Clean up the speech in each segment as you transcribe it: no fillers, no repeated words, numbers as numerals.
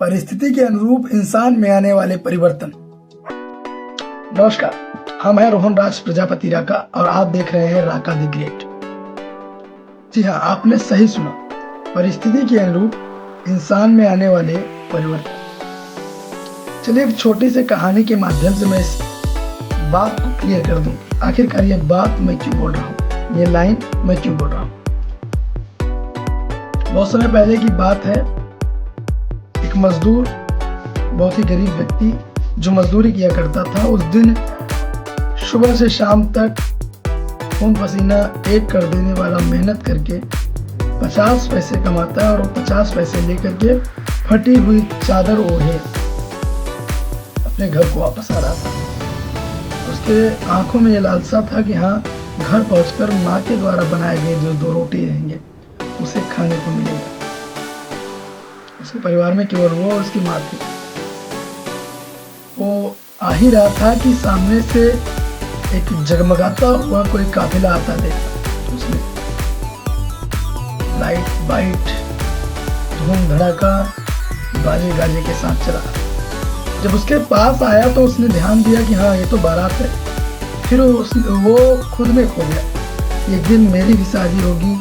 परिस्थिति के अनुरूप इंसान में आने वाले परिवर्तन। नमस्कार, हम हैं रोहन राज प्रजापति राका और आप देख रहे हैं राका द ग्रेट। जी हाँ, आपने सही सुना, परिस्थिति के अनुरूप इंसान में आने वाले परिवर्तन। चलिए एक छोटी सी कहानी के माध्यम से मैं इस बात को क्लियर कर दूं। आखिरकार ये बात मैं क्यों बोल रहा हूँ, ये लाइन मैं क्यों बोल रहा हूँ। बहुत समय पहले की बात है, एक मजदूर, बहुत ही गरीब व्यक्ति जो मजदूरी किया करता था, उस दिन सुबह से शाम तक खून पसीना एक कर देने वाला मेहनत करके 50 पैसे कमाता है और वो 50 पैसे लेकर के फटी हुई चादर ओढ़े अपने घर को वापस आ रहा था। उसके आंखों में ये लालसा था कि हाँ, घर पहुंचकर माँ के द्वारा बनाए गए जो 2 रोटी रहेंगे उसे खाने को मिलेगा। उसके परिवार में केवल वो और उसकी माँ थी। वो आ ही रहा था कि सामने से एक जगमगाता हुआ कोई काफिला आता देखा। उसने लाइट बाइट धूम धड़ाका बाजे गाजे के साथ चला। जब उसके पास आया तो उसने ध्यान दिया कि हाँ, ये तो बारात है। फिर वो खुद में खो गया। एक दिन मेरी भी शादी होगी,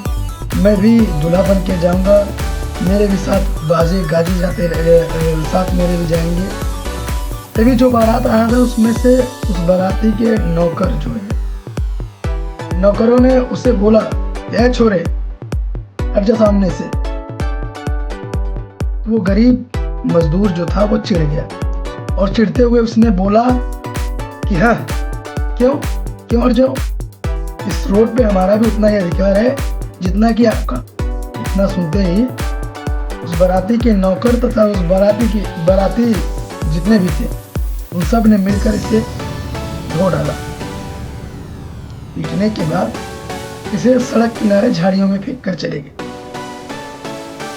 मैं भी दूल्हा बन के जाऊंगा, मेरे भी साथ बाजे गाजे जाते साथ मेरे भी जाएंगे। तभी जो बारात आया था उसमें से उस बाराती के नौकर जो है, नौकरों ने उसे बोला, ए छोरे हट जा सामने से। वो गरीब मजदूर जो था वो चिढ़ गया और चिढ़ते हुए उसने बोला कि हाँ, क्यों हट जाओ, इस रोड पे हमारा भी उतना ही अधिकार है जितना कि आपका। इतना सुनते ही उस बाराती के नौकर तथा उस बाराती जितने भी थे उन सब ने मिलकर इसे धो डाला। पीटने के बाद इसे सड़क किनारे झाड़ियों में फेंक कर चले गए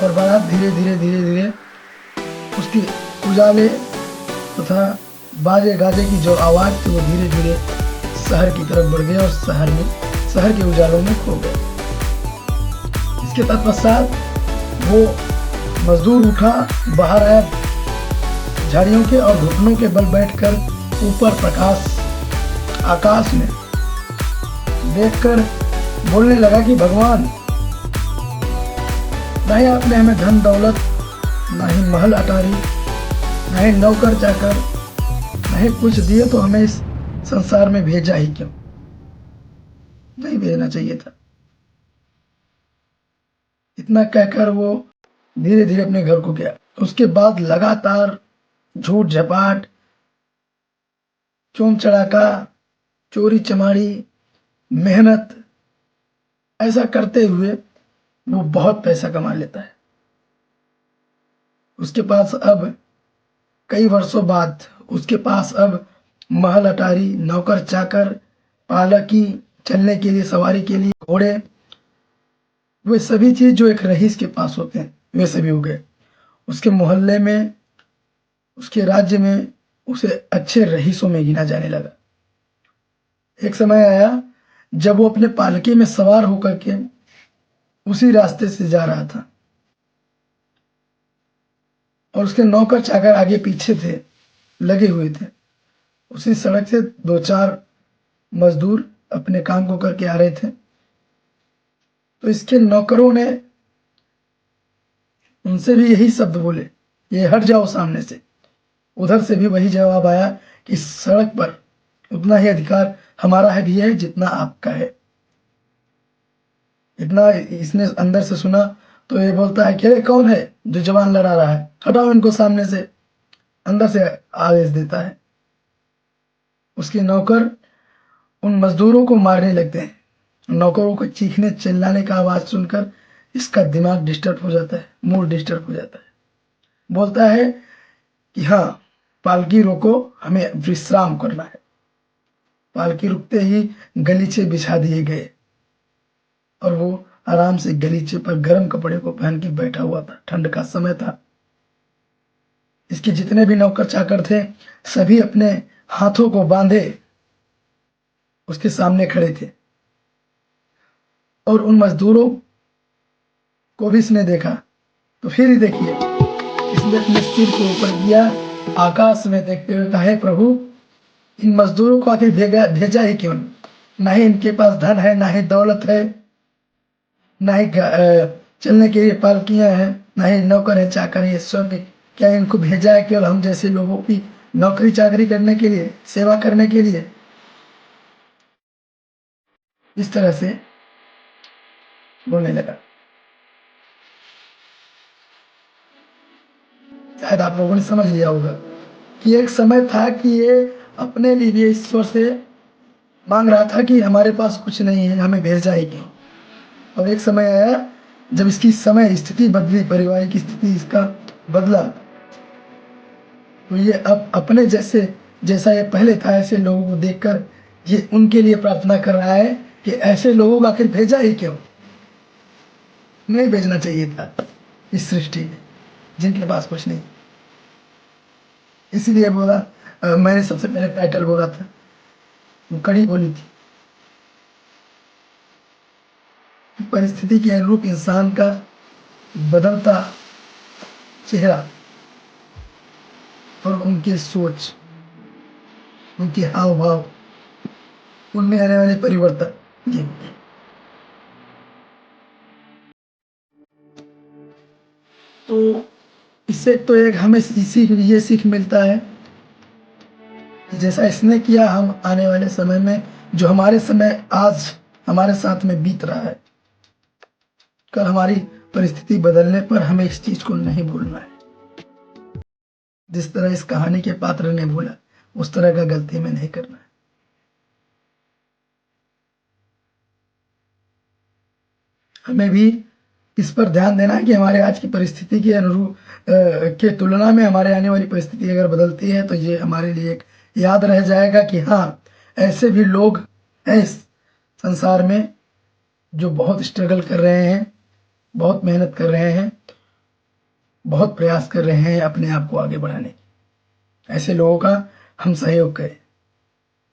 और बारात धीरे धीरे उसकी उजाले तथा बाजे गाजे की जो आवाज थी वो धीरे धीरे शहर की तरफ बढ़ गया और शहर के उजालों में खो गए। इसके तत्पश्चात वो मजदूर उठा, बाहर आया, झाड़ियों के और घुटनों के बल बैठकर ऊपर आकाश में देखकर बोलने लगा कि भगवान, ना ही आपने हमें धन दौलत, ना ही महल अटारी, ना ही नौकर चाकर, ना ही कुछ दिए, तो हमें इस संसार में भेजा ही क्यों? नहीं भेजना चाहिए था। इतना कहकर वो धीरे धीरे अपने घर को गया। उसके बाद लगातार झूठ झपाट, चोम चढ़ाका, चोरी चमारी, मेहनत, ऐसा करते हुए वो बहुत पैसा कमा लेता है। उसके पास अब कई वर्षों बाद उसके पास अब महल अटारी, नौकर चाकर, पालकी, चलने के लिए, सवारी के लिए घोड़े, वे सभी चीज जो एक रईस के पास होते हैं वे सभी हो गए। उसके मोहल्ले में, उसके राज्य में उसे अच्छे रईसों में गिना जाने लगा। एक समय आया जब वो अपने पालकी में सवार होकर के उसी रास्ते से जा रहा था और उसके नौकर चाकर आगे पीछे थे, लगे हुए थे। उसी सड़क से 2-4 मजदूर अपने काम को करके आ रहे थे। तो इसके नौकरों ने उनसे भी यही शब्द बोले, ये हट जाओ सामने से। उधर से भी वही जवाब आया कि इस सड़क पर उतना ही अधिकार हमारा है भी है जितना आपका है। इतना इसने अंदर से सुना तो ये बोलता है कि कौन है जो जवान लड़ा रहा है, हटाओ इनको सामने से। अंदर से आदेश देता है। उसके नौकर उन मजदूरों को मारने लगते हैं। नौकरों को चीखने चिल्लाने का आवाज सुनकर इसका दिमाग डिस्टर्ब हो जाता है, मूड डिस्टर्ब हो जाता है। बोलता है कि हाँ, पालकी रोको, हमें विश्राम करना है। पालकी रुकते ही गलीचे बिछा दिए गए और वो आराम से गलीचे पर गर्म कपड़े को पहन के बैठा हुआ था। ठंड का समय था। इसके जितने भी नौकर चाकर थे सभी अपने हाथों को बांधे उसके सामने खड़े थे और उन मजदूरों को भी इसने देखा। तो फिर ही देखिए इसने अपने सिर को ऊपर किया, आकाश में देखते हुए कहा, हे प्रभु, इन मजदूरों को आखिर भेजा ही क्यों? ना ही इनके पास धन है, ना ही दौलत है, ना ही चलने के लिए पालकियां हैं, ना ही नौकर है, चाकर है, श्रमिक। क्या इनको भेजा है केवल हम जैसे लोगों की नौकरी चाकरी करने के लिए, सेवा करने के लिए? इस तरह से बोलने लगा। शायद आप लोगों ने समझ लिया होगा कि एक समय था कि ये अपने लिए ईश्वर से मांग रहा था कि हमारे पास कुछ नहीं है, हमें भेजा ही क्यों। और एक समय आया जब इसकी समय स्थिति बदली, पारिवारिक स्थिति इसका बदला, तो ये अब अपने जैसा ये पहले था ऐसे लोगों को देखकर ये उनके लिए प्रार्थना कर रहा है कि ऐसे लोगों को आखिर भेजा ही क्यों? नहीं भेजना चाहिए था इस सृष्टि में जिनके पास कुछ नहीं। इसीलिए बोला, मैंने सबसे पहले टाइटल बोला था, वो कड़ी बोली थी, परिस्थिति के अनुरूप इंसान का बदलता चेहरा और उनकी सोच, उनके हाव भाव, उनमें आने वाले परिवर्तन। ये तो इससे तो एक हमें ये सीख मिलता है कि जैसा इसने किया, हम आने वाले समय में, जो हमारे समय आज हमारे साथ में बीत रहा है, कल हमारी परिस्थिति बदलने पर हमें इस चीज को नहीं भूलना है। जिस तरह इस कहानी के पात्र ने भूला, उस तरह का गलती में नहीं करना है। हमें भी इस पर ध्यान देना है कि हमारे आज की परिस्थिति के अनुरूप के तुलना में हमारे आने वाली परिस्थिति अगर बदलती है तो ये हमारे लिए एक याद रह जाएगा कि हाँ, ऐसे भी लोग हैं इस संसार में जो बहुत स्ट्रगल कर रहे हैं, बहुत मेहनत कर रहे हैं, बहुत प्रयास कर रहे हैं अपने आप को आगे बढ़ाने की। ऐसे लोगों का हम सहयोग करें।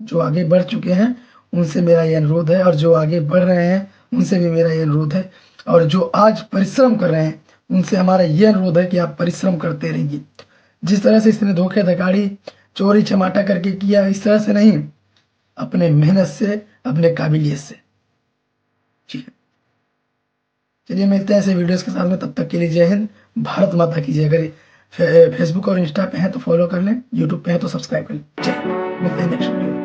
जो आगे बढ़ चुके हैं उनसे मेरा ये अनुरोध है, और जो आगे बढ़ रहे हैं उनसे भी मेरा ये अनुरोध है, और जो आज परिश्रम कर रहे हैं उनसे हमारा ये अनुरोध है कि आप परिश्रम करते रहिए। जिस तरह से इसने धोखे धड़ाड़ी, चोरी चमाटा करके किया, इस तरह से नहीं, अपने मेहनत से, अपने काबिलियत से। ठीक है, चलिए मिलते हैं ऐसे वीडियोस के साथ में। तब तक के लिए जय हिंद, भारत माता की जय। अगर फेसबुक और इंस्टा पे हैं तो फॉलो कर लें, यूट्यूब पे हैं तो सब्सक्राइब कर लें। चलिए मिलते हैं नेक्स्ट वीडियो।